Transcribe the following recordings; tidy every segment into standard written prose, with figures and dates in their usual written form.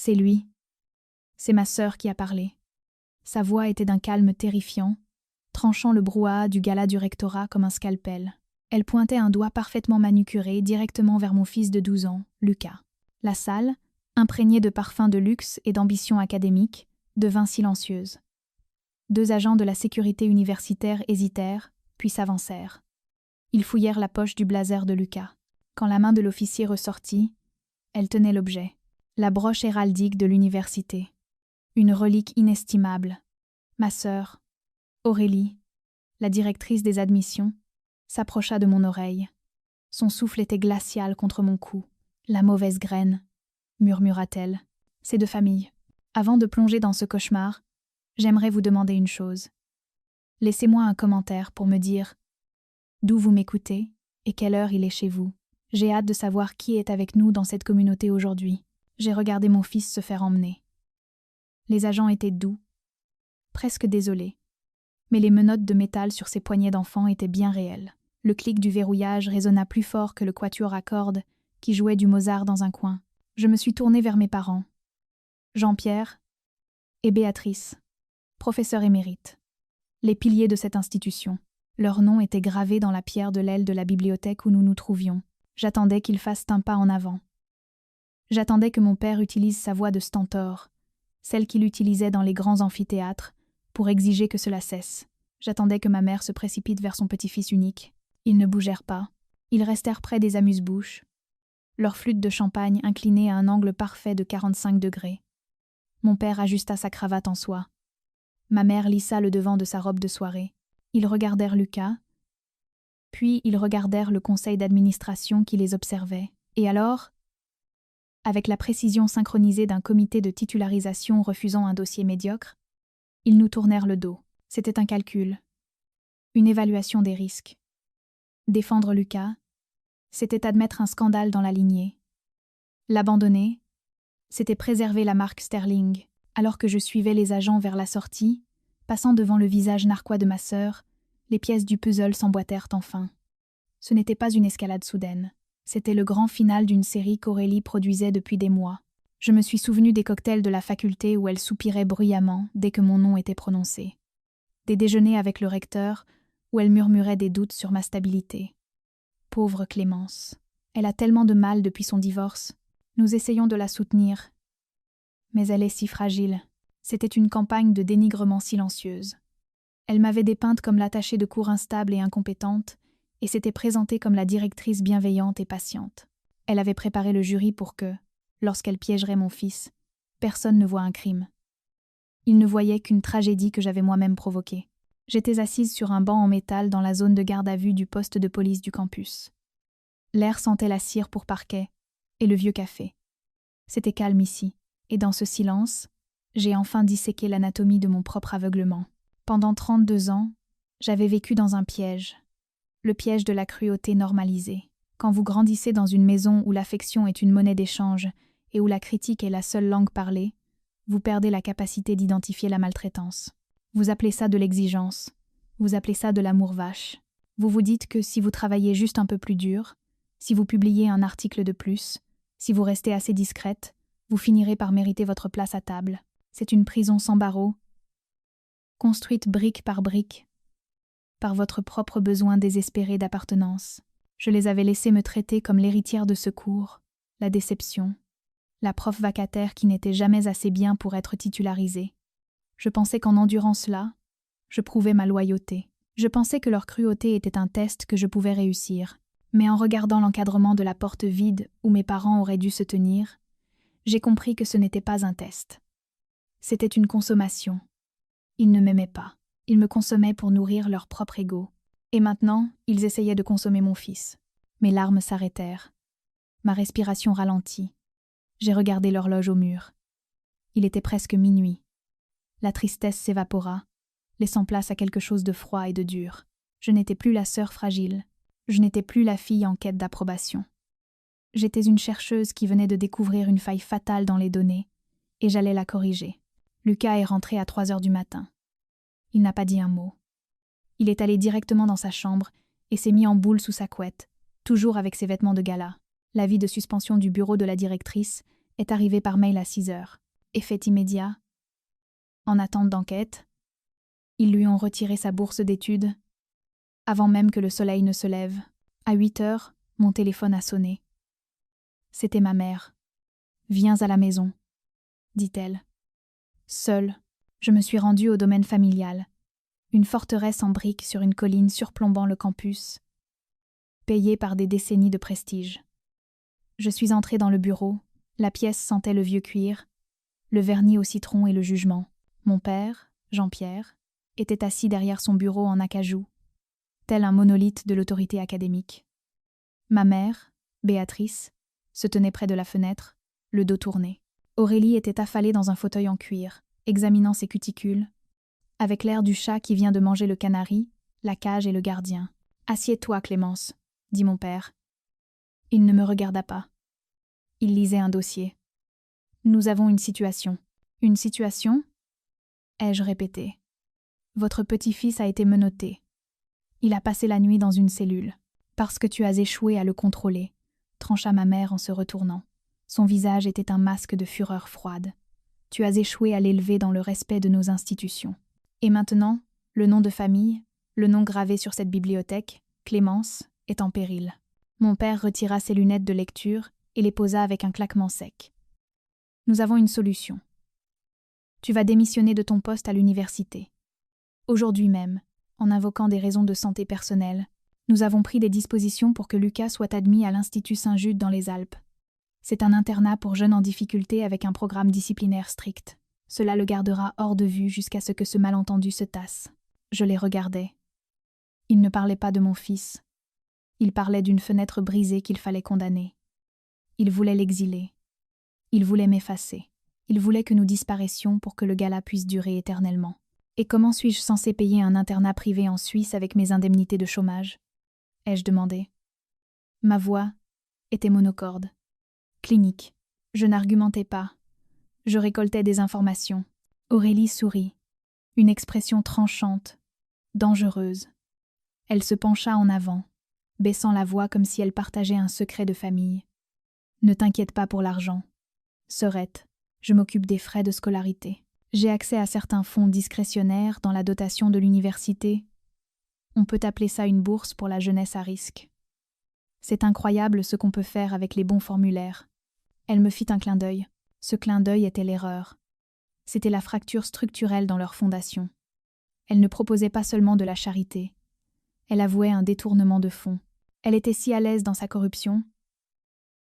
C'est lui. C'est ma sœur qui a parlé. Sa voix était d'un calme terrifiant, tranchant le brouhaha du gala du rectorat comme un scalpel. Elle pointait un doigt parfaitement manucuré directement vers mon fils de 12 ans, Lucas. La salle, imprégnée de parfums de luxe et d'ambition académique, devint silencieuse. 2 agents de la sécurité universitaire hésitèrent, puis s'avancèrent. Ils fouillèrent la poche du blazer de Lucas. Quand la main de l'officier ressortit, elle tenait l'objet, la broche héraldique de l'université. Une relique inestimable. Ma sœur, Aurélie, la directrice des admissions, s'approcha de mon oreille. Son souffle était glacial contre mon cou. La mauvaise graine, murmura-t-elle. C'est de famille. Avant de plonger dans ce cauchemar, j'aimerais vous demander une chose. Laissez-moi un commentaire pour me dire d'où vous m'écoutez et quelle heure il est chez vous. J'ai hâte de savoir qui est avec nous dans cette communauté aujourd'hui. J'ai regardé mon fils se faire emmener. Les agents étaient doux, presque désolés. Mais les menottes de métal sur ses poignets d'enfant étaient bien réelles. Le clic du verrouillage résonna plus fort que le quatuor à cordes qui jouait du Mozart dans un coin. Je me suis tournée vers mes parents, Jean-Pierre et Béatrice, professeurs émérites, les piliers de cette institution. Leurs noms étaient gravés dans la pierre de l'aile de la bibliothèque où nous nous trouvions. J'attendais qu'ils fassent un pas en avant. J'attendais que mon père utilise sa voix de stentor, celle qu'il utilisait dans les grands amphithéâtres, pour exiger que cela cesse. J'attendais que ma mère se précipite vers son petit-fils unique. Ils ne bougèrent pas. Ils restèrent près des amuse-bouches, leur flûte de champagne inclinée à un angle parfait de 45 degrés. Mon père ajusta sa cravate en soie. Ma mère lissa le devant de sa robe de soirée. Ils regardèrent Lucas, puis ils regardèrent le conseil d'administration qui les observait. Et alors, avec la précision synchronisée d'un comité de titularisation refusant un dossier médiocre, ils nous tournèrent le dos. C'était un calcul, une évaluation des risques. Défendre Lucas, c'était admettre un scandale dans la lignée. L'abandonner, c'était préserver la marque Sterling. Alors que je suivais les agents vers la sortie, passant devant le visage narquois de ma sœur, les pièces du puzzle s'emboîtèrent enfin. Ce n'était pas une escalade soudaine. C'était le grand final d'une série qu'Aurélie produisait depuis des mois. Je me suis souvenu des cocktails de la faculté où elle soupirait bruyamment dès que mon nom était prononcé. Des déjeuners avec le recteur où elle murmurait des doutes sur ma stabilité. Pauvre Clémence. Elle a tellement de mal depuis son divorce. Nous essayons de la soutenir. Mais elle est si fragile. C'était une campagne de dénigrement silencieuse. Elle m'avait dépeinte comme l'attachée de cour instable et incompétente, et s'était présentée comme la directrice bienveillante et patiente. Elle avait préparé le jury pour que, lorsqu'elle piégerait mon fils, personne ne voie un crime. Il ne voyait qu'une tragédie que j'avais moi-même provoquée. J'étais assise sur un banc en métal dans la zone de garde à vue du poste de police du campus. L'air sentait la cire pour parquet et le vieux café. C'était calme ici, et dans ce silence, j'ai enfin disséqué l'anatomie de mon propre aveuglement. Pendant 32 ans, j'avais vécu dans un piège, le piège de la cruauté normalisée. Quand vous grandissez dans une maison où l'affection est une monnaie d'échange et où la critique est la seule langue parlée, vous perdez la capacité d'identifier la maltraitance. Vous appelez ça de l'exigence, vous appelez ça de l'amour vache. Vous vous dites que si vous travaillez juste un peu plus dur, si vous publiez un article de plus, si vous restez assez discrète, vous finirez par mériter votre place à table. C'est une prison sans barreaux, construite brique par votre propre besoin désespéré d'appartenance. Je les avais laissés me traiter comme l'héritière de secours, la déception, la prof vacataire qui n'était jamais assez bien pour être titularisée. Je pensais qu'en endurant cela, je prouvais ma loyauté. Je pensais que leur cruauté était un test que je pouvais réussir. Mais en regardant l'encadrement de la porte vide où mes parents auraient dû se tenir, j'ai compris que ce n'était pas un test. C'était une consommation. Ils ne m'aimaient pas. Ils me consommaient pour nourrir leur propre ego. Et maintenant, ils essayaient de consommer mon fils. Mes larmes s'arrêtèrent. Ma respiration ralentit. J'ai regardé l'horloge au mur. Il était presque minuit. La tristesse s'évapora, laissant place à quelque chose de froid et de dur. Je n'étais plus la sœur fragile. Je n'étais plus la fille en quête d'approbation. J'étais une chercheuse qui venait de découvrir une faille fatale dans les données, et j'allais la corriger. Lucas est rentré à 3 heures du matin. Il n'a pas dit un mot. Il est allé directement dans sa chambre et s'est mis en boule sous sa couette, toujours avec ses vêtements de gala. L'avis de suspension du bureau de la directrice est arrivé par mail à 6 heures. Effet immédiat. En attente d'enquête. Ils lui ont retiré sa bourse d'études. Avant même que le soleil ne se lève. À 8 heures, mon téléphone a sonné. C'était ma mère. « Viens à la maison », dit-elle. Seule, je me suis rendue au domaine familial, une forteresse en briques sur une colline surplombant le campus, payée par des décennies de prestige. Je suis entrée dans le bureau, la pièce sentait le vieux cuir, le vernis au citron et le jugement. Mon père, Jean-Pierre, était assis derrière son bureau en acajou, tel un monolithe de l'autorité académique. Ma mère, Béatrice, se tenait près de la fenêtre, le dos tourné. Aurélie était affalée dans un fauteuil en cuir, examinant ses cuticules, avec l'air du chat qui vient de manger le canari, la cage et le gardien. « Assieds-toi, Clémence », dit mon père. Il ne me regarda pas. Il lisait un dossier. « Nous avons une situation. »« Une situation ?» ai-je répété. « Votre petit-fils a été menotté. Il a passé la nuit dans une cellule. Parce que tu as échoué à le contrôler, » trancha ma mère en se retournant. Son visage était un masque de fureur froide. « Tu as échoué à l'élever dans le respect de nos institutions. Et maintenant, le nom de famille, le nom gravé sur cette bibliothèque, Clémence, est en péril. » Mon père retira ses lunettes de lecture et les posa avec un claquement sec. « Nous avons une solution. Tu vas démissionner de ton poste à l'université. Aujourd'hui même, en invoquant des raisons de santé personnelle, nous avons pris des dispositions pour que Lucas soit admis à l'Institut Saint-Jude dans les Alpes. C'est un internat pour jeunes en difficulté avec un programme disciplinaire strict. Cela le gardera hors de vue jusqu'à ce que ce malentendu se tasse. » Je les regardais. Il ne parlait pas de mon fils. Il parlait d'une fenêtre brisée qu'il fallait condamner. Il voulait l'exiler. Il voulait m'effacer. Il voulait que nous disparaissions pour que le gala puisse durer éternellement. Et comment suis-je censé payer un internat privé en Suisse avec mes indemnités de chômage ? Ai-je demandé. Ma voix était monocorde. Clinique. Je n'argumentais pas. Je récoltais des informations. Aurélie sourit. Une expression tranchante, dangereuse. Elle se pencha en avant, baissant la voix comme si elle partageait un secret de famille. « Ne t'inquiète pas pour l'argent. Sorette, je m'occupe des frais de scolarité. J'ai accès à certains fonds discrétionnaires dans la dotation de l'université. On peut appeler ça une bourse pour la jeunesse à risque. C'est incroyable ce qu'on peut faire avec les bons formulaires. » Elle me fit un clin d'œil. Ce clin d'œil était l'erreur. C'était la fracture structurelle dans leur fondation. Elle ne proposait pas seulement de la charité. Elle avouait un détournement de fonds. Elle était si à l'aise dans sa corruption,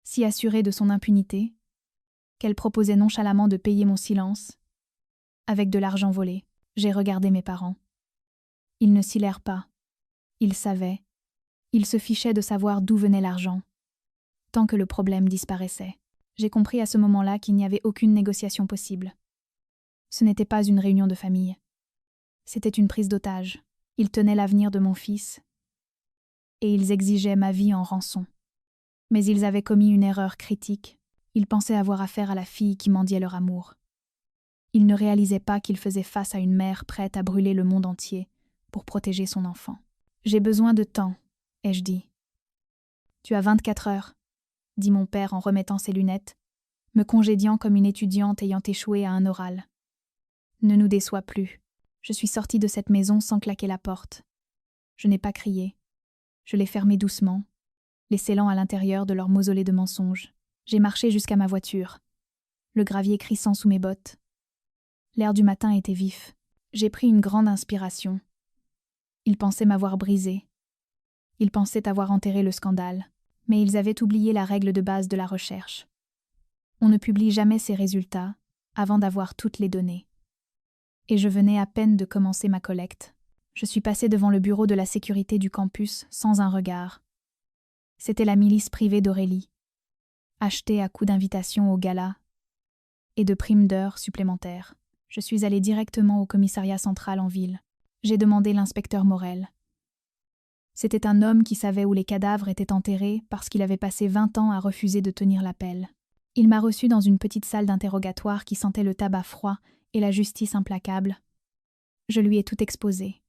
si assurée de son impunité, qu'elle proposait nonchalamment de payer mon silence, avec de l'argent volé. J'ai regardé mes parents. Ils ne s'hilèrent pas. Ils savaient. Ils se fichaient de savoir d'où venait l'argent, tant que le problème disparaissait. J'ai compris à ce moment-là qu'il n'y avait aucune négociation possible. Ce n'était pas une réunion de famille. C'était une prise d'otage. Ils tenaient l'avenir de mon fils, et ils exigeaient ma vie en rançon. Mais ils avaient commis une erreur critique. Ils pensaient avoir affaire à la fille qui mendiait leur amour. Ils ne réalisaient pas qu'ils faisaient face à une mère prête à brûler le monde entier pour protéger son enfant. « J'ai besoin de temps », ai-je dit. « Tu as 24 heures. » dit mon père en remettant ses lunettes, me congédiant comme une étudiante ayant échoué à un oral. Ne nous déçois plus. Je suis sortie de cette maison sans claquer la porte. Je n'ai pas crié. Je l'ai fermée doucement, les scellant à l'intérieur de leur mausolée de mensonges. J'ai marché jusqu'à ma voiture, le gravier crissant sous mes bottes. L'air du matin était vif. J'ai pris une grande inspiration. Ils pensaient m'avoir brisée. Ils pensaient avoir enterré le scandale. Mais ils avaient oublié la règle de base de la recherche. On ne publie jamais ses résultats avant d'avoir toutes les données. Et je venais à peine de commencer ma collecte. Je suis passée devant le bureau de la sécurité du campus sans un regard. C'était la milice privée d'Aurélie, achetée à coups d'invitation au gala et de primes d'heures supplémentaires. Je suis allée directement au commissariat central en ville. J'ai demandé l'inspecteur Morel. C'était un homme qui savait où les cadavres étaient enterrés parce qu'il avait passé 20 ans à refuser de tenir l'appel. Il m'a reçu dans une petite salle d'interrogatoire qui sentait le tabac froid et la justice implacable. Je lui ai tout exposé.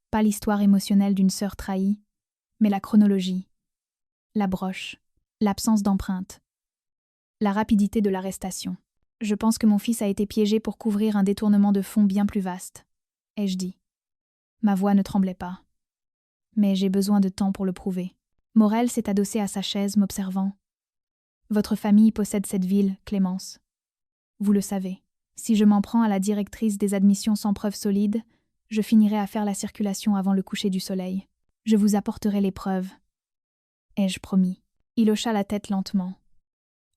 Pas l'histoire émotionnelle d'une sœur trahie, mais la chronologie, la broche, l'absence d'empreinte, La rapidité de l'arrestation. Je pense que mon fils a été piégé pour couvrir un détournement de fonds bien plus vaste, ai-je dit. Ma voix ne tremblait pas. Mais j'ai besoin de temps pour le prouver. Morel s'est adossé à sa chaise, m'observant. Votre famille possède cette ville, Clémence. Vous le savez. Si je m'en prends à la directrice des admissions sans preuve solide, je finirai à faire la circulation avant le coucher du soleil. Je vous apporterai les preuves. Ai-je promis. Il hocha la tête lentement.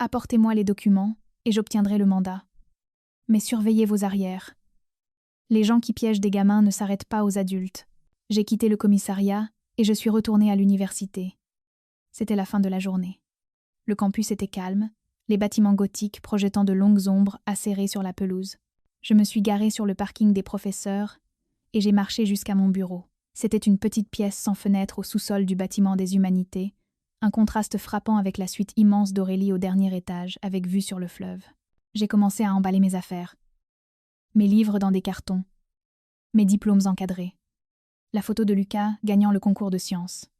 Apportez-moi les documents, et j'obtiendrai le mandat. Mais surveillez vos arrières. Les gens qui piègent des gamins ne s'arrêtent pas aux adultes. J'ai quitté le commissariat, et je suis retournée à l'université. C'était la fin de la journée. Le campus était calme, les bâtiments gothiques projetant de longues ombres acérées sur la pelouse. Je me suis garée sur le parking des professeurs, et j'ai marché jusqu'à mon bureau. C'était une petite pièce sans fenêtre au sous-sol du bâtiment des Humanités, un contraste frappant avec la suite immense d'Aurélie au dernier étage, avec vue sur le fleuve. J'ai commencé à emballer mes affaires. Mes livres dans des cartons. Mes diplômes encadrés. La photo de Lucas gagnant le concours de sciences.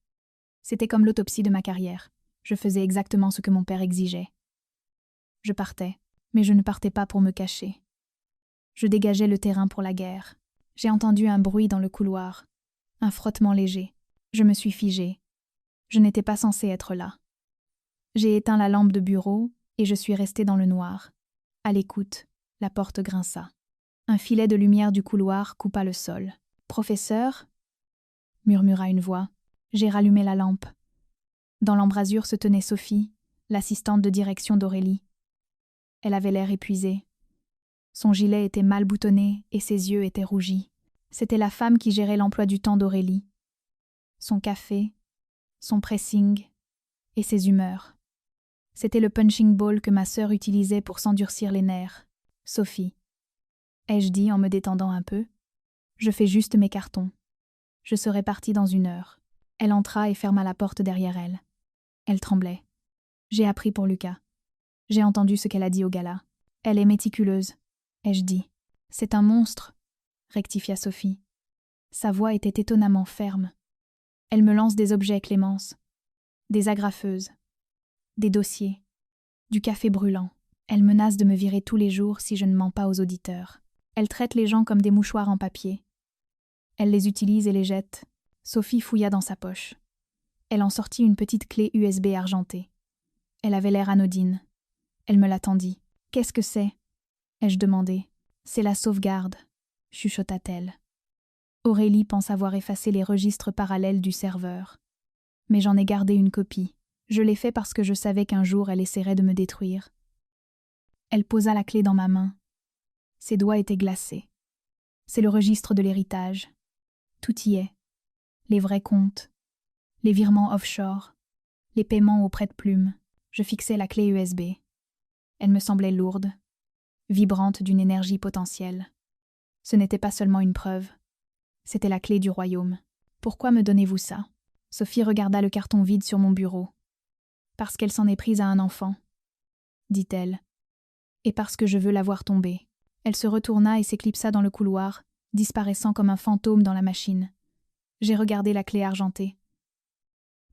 C'était comme l'autopsie de ma carrière. Je faisais exactement ce que mon père exigeait. Je partais, mais je ne partais pas pour me cacher. Je dégageais le terrain pour la guerre. J'ai entendu un bruit dans le couloir, un frottement léger. Je me suis figée. Je n'étais pas censée être là. J'ai éteint la lampe de bureau et je suis restée dans le noir. À l'écoute, la porte grinça. Un filet de lumière du couloir coupa le sol. « Professeur » murmura une voix. J'ai rallumé la lampe. Dans l'embrasure se tenait Sophie, l'assistante de direction d'Aurélie. Elle avait l'air épuisée. Son gilet était mal boutonné et ses yeux étaient rougis. C'était la femme qui gérait l'emploi du temps d'Aurélie. Son café, son pressing et ses humeurs. C'était le punching ball que ma sœur utilisait pour s'endurcir les nerfs. « Sophie » ai-je dit en me détendant un peu. « Je fais juste mes cartons. Je serai partie dans 1 heure. » Elle entra et ferma la porte derrière elle. Elle tremblait. J'ai appris pour Lucas. J'ai entendu ce qu'elle a dit au gala. Elle est méticuleuse, ai-je dit. C'est un monstre, rectifia Sophie. Sa voix était étonnamment ferme. Elle me lance des objets, Clémence. Des agrafeuses. Des dossiers. Du café brûlant. Elle menace de me virer tous les jours si je ne mens pas aux auditeurs. Elle traite les gens comme des mouchoirs en papier. Elle les utilise et les jette. Sophie fouilla dans sa poche. Elle en sortit une petite clé USB argentée. Elle avait l'air anodine. Elle me la tendit. « Qu'est-ce que c'est » ai-je demandé. « C'est la sauvegarde » chuchota-t-elle. Aurélie pense avoir effacé les registres parallèles du serveur. Mais j'en ai gardé une copie. Je l'ai fait parce que je savais qu'un jour elle essaierait de me détruire. Elle posa la clé dans ma main. Ses doigts étaient glacés. C'est le registre de l'héritage. Tout y est. Les vrais comptes. Les virements offshore. Les paiements au prête-plume. Je fixai la clé USB. Elle me semblait lourde, vibrante d'une énergie potentielle. Ce n'était pas seulement une preuve. C'était la clé du royaume. « Pourquoi me donnez-vous ça » Sophie regarda le carton vide sur mon bureau. « Parce qu'elle s'en est prise à un enfant, » dit-elle. « Et parce que je veux la voir tomber. » Elle se retourna et s'éclipsa dans le couloir, disparaissant comme un fantôme dans la machine. J'ai regardé la clé argentée.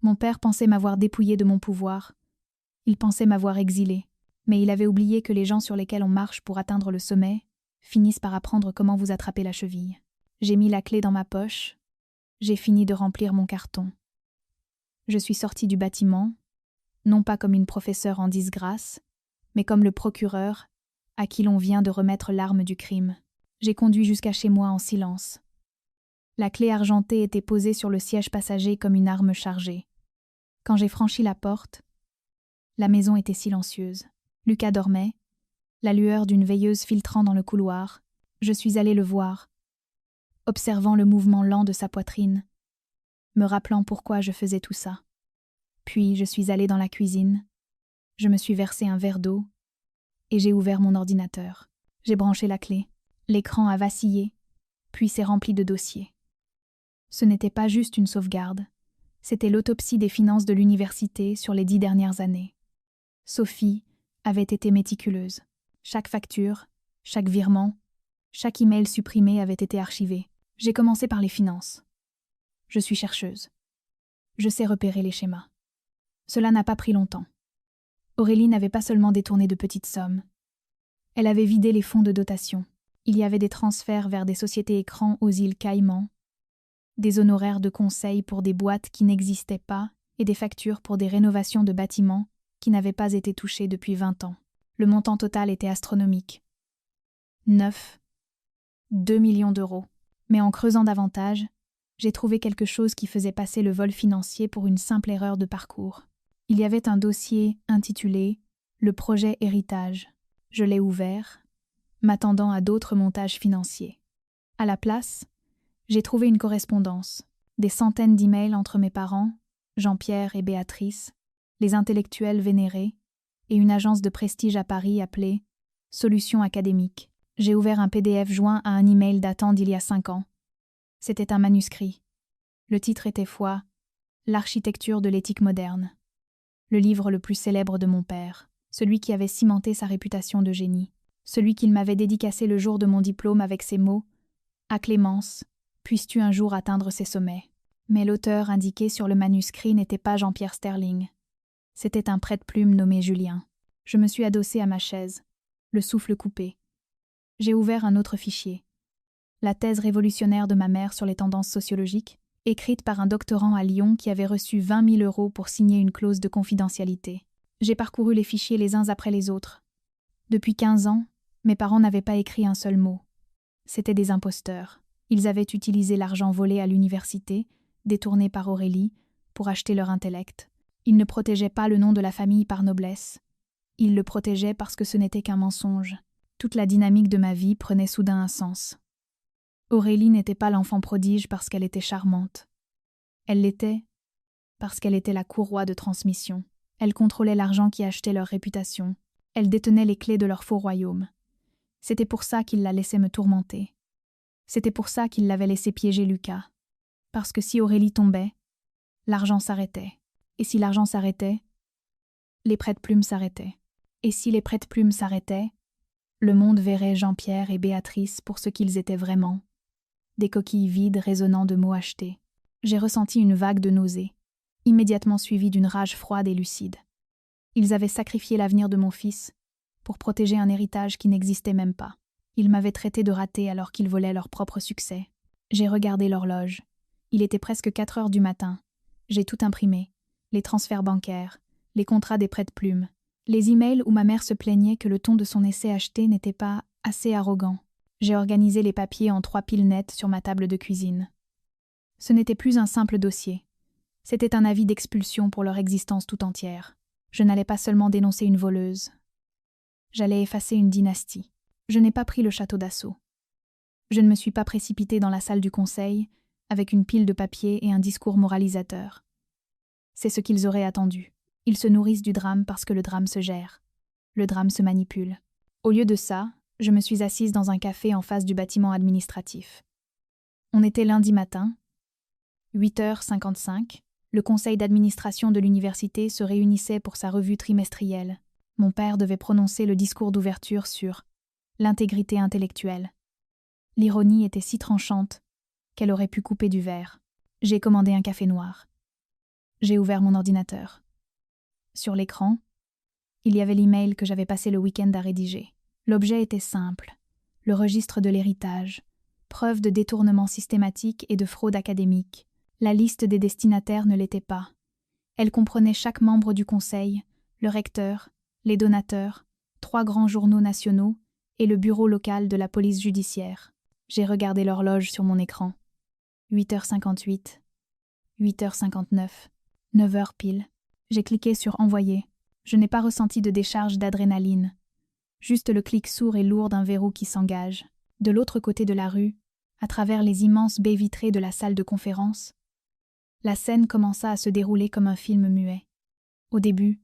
Mon père pensait m'avoir dépouillée de mon pouvoir. Il pensait m'avoir exilée. Mais il avait oublié que les gens sur lesquels on marche pour atteindre le sommet finissent par apprendre comment vous attraper la cheville. J'ai mis la clé dans ma poche. J'ai fini de remplir mon carton. Je suis sortie du bâtiment, non pas comme une professeure en disgrâce, mais comme le procureur à qui l'on vient de remettre l'arme du crime. J'ai conduit jusqu'à chez moi en silence. La clé argentée était posée sur le siège passager comme une arme chargée. Quand j'ai franchi la porte, la maison était silencieuse. Lucas dormait, la lueur d'une veilleuse filtrant dans le couloir. Je suis allée le voir, observant le mouvement lent de sa poitrine, me rappelant pourquoi je faisais tout ça. Puis je suis allée dans la cuisine, je me suis versé un verre d'eau et j'ai ouvert mon ordinateur. J'ai branché la clé. L'écran a vacillé, puis s'est rempli de dossiers. Ce n'était pas juste une sauvegarde, c'était l'autopsie des finances de l'université sur les 10 dernières années. Sophie avait été méticuleuse. Chaque facture, chaque virement, chaque email supprimé avait été archivé. J'ai commencé par les finances. Je suis chercheuse. Je sais repérer les schémas. Cela n'a pas pris longtemps. Aurélie n'avait pas seulement détourné de petites sommes. Elle avait vidé les fonds de dotation. Il y avait des transferts vers des sociétés écrans aux îles Caïmans, des honoraires de conseil pour des boîtes qui n'existaient pas et des factures pour des rénovations de bâtiments qui n'avaient pas été touchés depuis 20 ans. Le montant total était astronomique. 2 millions d'euros. Mais en creusant davantage, j'ai trouvé quelque chose qui faisait passer le vol financier pour une simple erreur de parcours. Il y avait un dossier intitulé « Le projet héritage ». Je l'ai ouvert, m'attendant à d'autres montages financiers. À la place, j'ai trouvé une correspondance, des centaines d'emails entre mes parents, Jean-Pierre et Béatrice, les intellectuels vénérés, et une agence de prestige à Paris appelée « Solutions académiques ». J'ai ouvert un PDF joint à un email datant d'il y a 5 ans. C'était un manuscrit. Le titre était foi « L'architecture de l'éthique moderne », le livre le plus célèbre de mon père, celui qui avait cimenté sa réputation de génie, celui qu'il m'avait dédicacé le jour de mon diplôme avec ces mots « À Clémence, puisses-tu un jour atteindre ces sommets ?» Mais l'auteur indiqué sur le manuscrit n'était pas Jean-Pierre Sterling. C'était un prête-plume nommé Julien. Je me suis adossée à ma chaise, le souffle coupé. J'ai ouvert un autre fichier. La thèse révolutionnaire de ma mère sur les tendances sociologiques, écrite par un doctorant à Lyon qui avait reçu 20 000 € pour signer une clause de confidentialité. J'ai parcouru les fichiers les uns après les autres. Depuis 15 ans, mes parents n'avaient pas écrit un seul mot. C'étaient des imposteurs. Ils avaient utilisé l'argent volé à l'université, détourné par Aurélie, pour acheter leur intellect. Ils ne protégeaient pas le nom de la famille par noblesse. Ils le protégeaient parce que ce n'était qu'un mensonge. Toute la dynamique de ma vie prenait soudain un sens. Aurélie n'était pas l'enfant prodige parce qu'elle était charmante. Elle l'était parce qu'elle était la courroie de transmission. Elle contrôlait l'argent qui achetait leur réputation. Elle détenait les clés de leur faux royaume. C'était pour ça qu'il la laissait me tourmenter. C'était pour ça qu'il l'avait laissé piéger Lucas. Parce que si Aurélie tombait, l'argent s'arrêtait. Et si l'argent s'arrêtait, les prête-plumes s'arrêtaient. Et si les prête-plumes s'arrêtaient, le monde verrait Jean-Pierre et Béatrice pour ce qu'ils étaient vraiment. Des coquilles vides résonnant de mots achetés. J'ai ressenti une vague de nausée, immédiatement suivie d'une rage froide et lucide. Ils avaient sacrifié l'avenir de mon fils pour protéger un héritage qui n'existait même pas. Ils m'avaient traité de raté alors qu'ils volaient leur propre succès. J'ai regardé l'horloge. Il était presque 4 heures du matin. J'ai tout imprimé. Les transferts bancaires, les contrats des prête-plumes, les emails où ma mère se plaignait que le ton de son essai acheté n'était pas assez arrogant. J'ai organisé les papiers en 3 piles nettes sur ma table de cuisine. Ce n'était plus un simple dossier. C'était un avis d'expulsion pour leur existence tout entière. Je n'allais pas seulement dénoncer une voleuse. J'allais effacer une dynastie. Je n'ai pas pris le château d'assaut. Je ne me suis pas précipitée dans la salle du conseil avec une pile de papier et un discours moralisateur. C'est ce qu'ils auraient attendu. Ils se nourrissent du drame parce que le drame se gère. Le drame se manipule. Au lieu de ça, je me suis assise dans un café en face du bâtiment administratif. On était lundi matin, 8h55. Le conseil d'administration de l'université se réunissait pour sa revue trimestrielle. Mon père devait prononcer le discours d'ouverture sur l'intégrité intellectuelle. L'ironie était si tranchante qu'elle aurait pu couper du verre. J'ai commandé un café noir. J'ai ouvert mon ordinateur. Sur l'écran, il y avait l'email que j'avais passé le week-end à rédiger. L'objet était simple, le registre de l'héritage, preuve de détournement systématique et de fraude académique. La liste des destinataires ne l'était pas. Elle comprenait chaque membre du conseil, le recteur, les donateurs, 3 grands journaux nationaux et le bureau local de la police judiciaire. J'ai regardé l'horloge sur mon écran. 8h58, 8h59, 9h pile. J'ai cliqué sur « Envoyer ». Je n'ai pas ressenti de décharge d'adrénaline. Juste le clic sourd et lourd d'un verrou qui s'engage. De l'autre côté de la rue, à travers les immenses baies vitrées de la salle de conférence, la scène commença à se dérouler comme un film muet. Au début,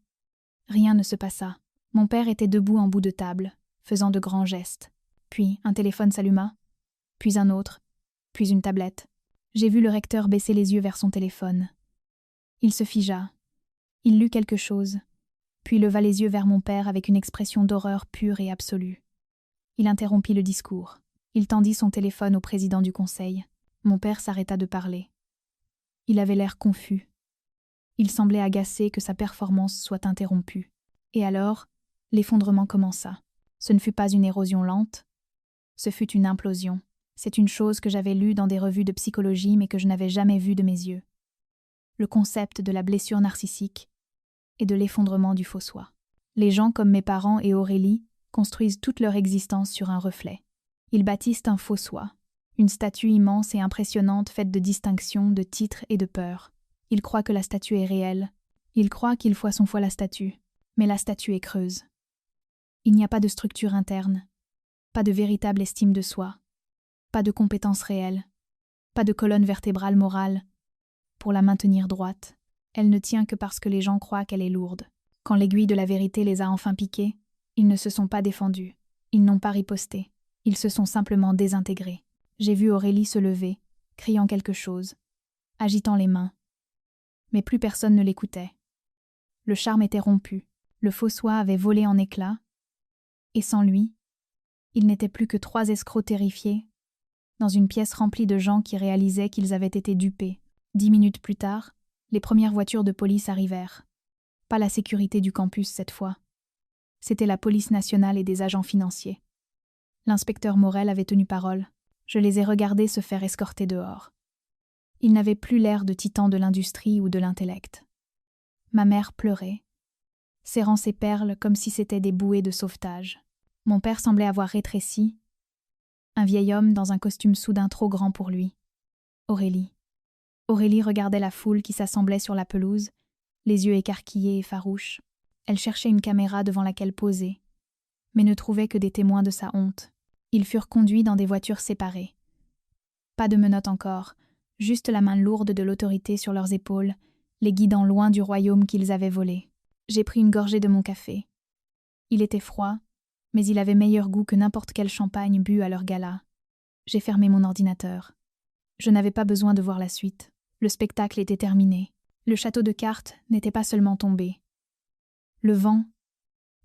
rien ne se passa. Mon père était debout en bout de table, faisant de grands gestes. Puis un téléphone s'alluma, puis un autre, puis une tablette. J'ai vu le recteur baisser les yeux vers son téléphone. Il se figea. Il lut quelque chose, puis leva les yeux vers mon père avec une expression d'horreur pure et absolue. Il interrompit le discours. Il tendit son téléphone au président du conseil. Mon père s'arrêta de parler. Il avait l'air confus. Il semblait agacé que sa performance soit interrompue. Et alors, l'effondrement commença. Ce ne fut pas une érosion lente, ce fut une implosion. C'est une chose que j'avais lue dans des revues de psychologie mais que je n'avais jamais vue de mes yeux. Le concept de la blessure narcissique et de l'effondrement du faux soi. Les gens comme mes parents et Aurélie construisent toute leur existence sur un reflet. Ils bâtissent un faux soi, une statue immense et impressionnante faite de distinctions, de titres et de peurs. Ils croient que la statue est réelle. Ils croient qu'il faut à son foi la statue. Mais la statue est creuse. Il n'y a pas de structure interne, pas de véritable estime de soi, pas de compétences réelles, pas de colonne vertébrale morale pour la maintenir droite. Elle ne tient que parce que les gens croient qu'elle est lourde. Quand l'aiguille de la vérité les a enfin piqués, ils ne se sont pas défendus, ils n'ont pas riposté, ils se sont simplement désintégrés. J'ai vu Aurélie se lever, criant quelque chose, agitant les mains. Mais plus personne ne l'écoutait. Le charme était rompu, le faux soi avait volé en éclats, et sans lui, il n'était plus que 3 escrocs terrifiés, dans une pièce remplie de gens qui réalisaient qu'ils avaient été dupés. 10 minutes plus tard, les premières voitures de police arrivèrent. Pas la sécurité du campus cette fois. C'était la police nationale et des agents financiers. L'inspecteur Morel avait tenu parole. Je les ai regardés se faire escorter dehors. Ils n'avaient plus l'air de titans de l'industrie ou de l'intellect. Ma mère pleurait, serrant ses perles comme si c'étaient des bouées de sauvetage. Mon père semblait avoir rétréci, un vieil homme dans un costume soudain trop grand pour lui. Aurélie. Aurélie regardait la foule qui s'assemblait sur la pelouse, les yeux écarquillés et farouches. Elle cherchait une caméra devant laquelle poser, mais ne trouvait que des témoins de sa honte. Ils furent conduits dans des voitures séparées. Pas de menottes encore, juste la main lourde de l'autorité sur leurs épaules, les guidant loin du royaume qu'ils avaient volé. J'ai pris une gorgée de mon café. Il était froid, mais il avait meilleur goût que n'importe quel champagne bu à leur gala. J'ai fermé mon ordinateur. Je n'avais pas besoin de voir la suite. Le spectacle était terminé. Le château de cartes n'était pas seulement tombé. Le vent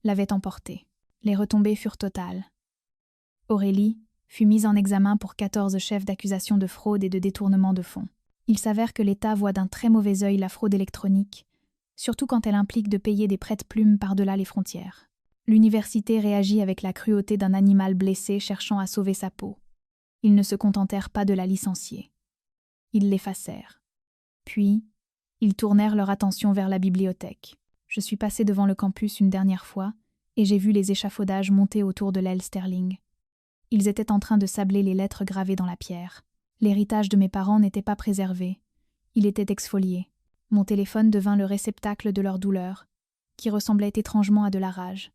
l'avait emporté. Les retombées furent totales. Aurélie fut mise en examen pour 14 chefs d'accusation de fraude et de détournement de fonds. Il s'avère que l'État voit d'un très mauvais œil la fraude électronique, surtout quand elle implique de payer des prête-plumes par-delà les frontières. L'université réagit avec la cruauté d'un animal blessé cherchant à sauver sa peau. Ils ne se contentèrent pas de la licencier. Ils l'effacèrent. Puis, ils tournèrent leur attention vers la bibliothèque. Je suis passée devant le campus une dernière fois et j'ai vu les échafaudages monter autour de l'aile Sterling. Ils étaient en train de sabler les lettres gravées dans la pierre. L'héritage de mes parents n'était pas préservé. Il était exfolié. Mon téléphone devint le réceptacle de leur douleur, qui ressemblait étrangement à de la rage.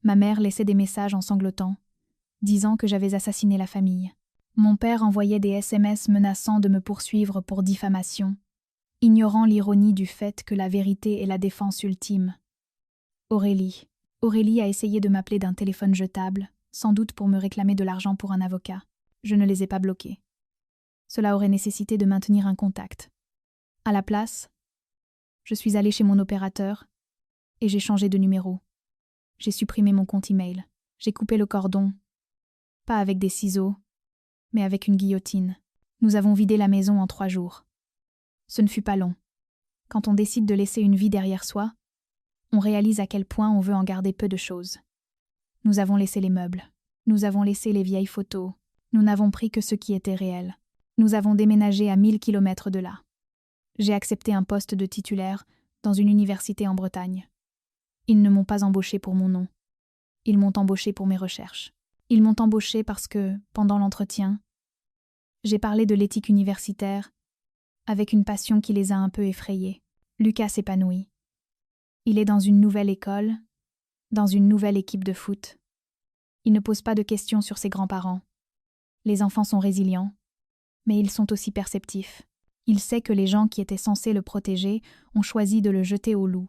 Ma mère laissait des messages en sanglotant, disant que j'avais assassiné la famille. Mon père envoyait des SMS menaçant de me poursuivre pour diffamation, ignorant l'ironie du fait que la vérité est la défense ultime. Aurélie. Aurélie a essayé de m'appeler d'un téléphone jetable, sans doute pour me réclamer de l'argent pour un avocat. Je ne les ai pas bloqués. Cela aurait nécessité de maintenir un contact. À la place, je suis allée chez mon opérateur et j'ai changé de numéro. J'ai supprimé mon compte email. J'ai coupé le cordon, pas avec des ciseaux, mais avec une guillotine. Nous avons vidé la maison en 3 jours. Ce ne fut pas long. Quand on décide de laisser une vie derrière soi, on réalise à quel point on veut en garder peu de choses. Nous avons laissé les meubles. Nous avons laissé les vieilles photos. Nous n'avons pris que ce qui était réel. Nous avons déménagé à 1000 kilomètres de là. J'ai accepté un poste de titulaire dans une université en Bretagne. Ils ne m'ont pas embauché pour mon nom. Ils m'ont embauché pour mes recherches. Ils m'ont embauché parce que, pendant l'entretien, j'ai parlé de l'éthique universitaire avec une passion qui les a un peu effrayés. Lucas s'épanouit. Il est dans une nouvelle école, dans une nouvelle équipe de foot. Il ne pose pas de questions sur ses grands-parents. Les enfants sont résilients, mais ils sont aussi perceptifs. Il sait que les gens qui étaient censés le protéger ont choisi de le jeter au loup.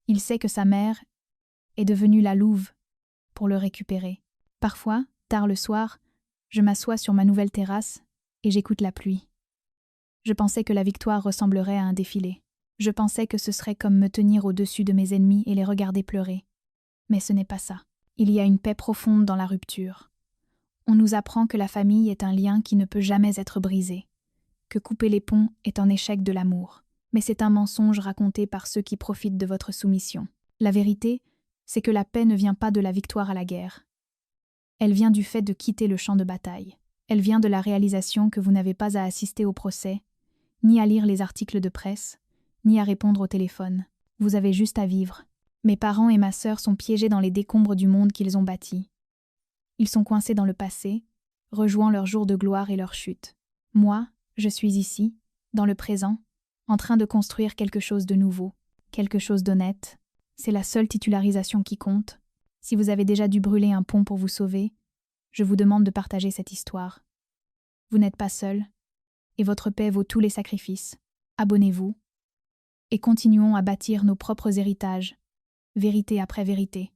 Il sait que sa mère est devenue la louve pour le récupérer. Parfois, tard le soir, je m'assois sur ma nouvelle terrasse et j'écoute la pluie. Je pensais que la victoire ressemblerait à un défilé. Je pensais que ce serait comme me tenir au-dessus de mes ennemis et les regarder pleurer. Mais ce n'est pas ça. Il y a une paix profonde dans la rupture. On nous apprend que la famille est un lien qui ne peut jamais être brisé, que couper les ponts est un échec de l'amour. Mais c'est un mensonge raconté par ceux qui profitent de votre soumission. La vérité, c'est que la paix ne vient pas de la victoire à la guerre. Elle vient du fait de quitter le champ de bataille. Elle vient de la réalisation que vous n'avez pas à assister au procès, ni à lire les articles de presse, ni à répondre au téléphone. Vous avez juste à vivre. Mes parents et ma sœur sont piégés dans les décombres du monde qu'ils ont bâti. Ils sont coincés dans le passé, rejouant leurs jours de gloire et leur chute. Moi, je suis ici, dans le présent, en train de construire quelque chose de nouveau, quelque chose d'honnête. C'est la seule titularisation qui compte. Si vous avez déjà dû brûler un pont pour vous sauver, je vous demande de partager cette histoire. Vous n'êtes pas seul, et votre paix vaut tous les sacrifices. Abonnez-vous, et continuons à bâtir nos propres héritages, vérité après vérité.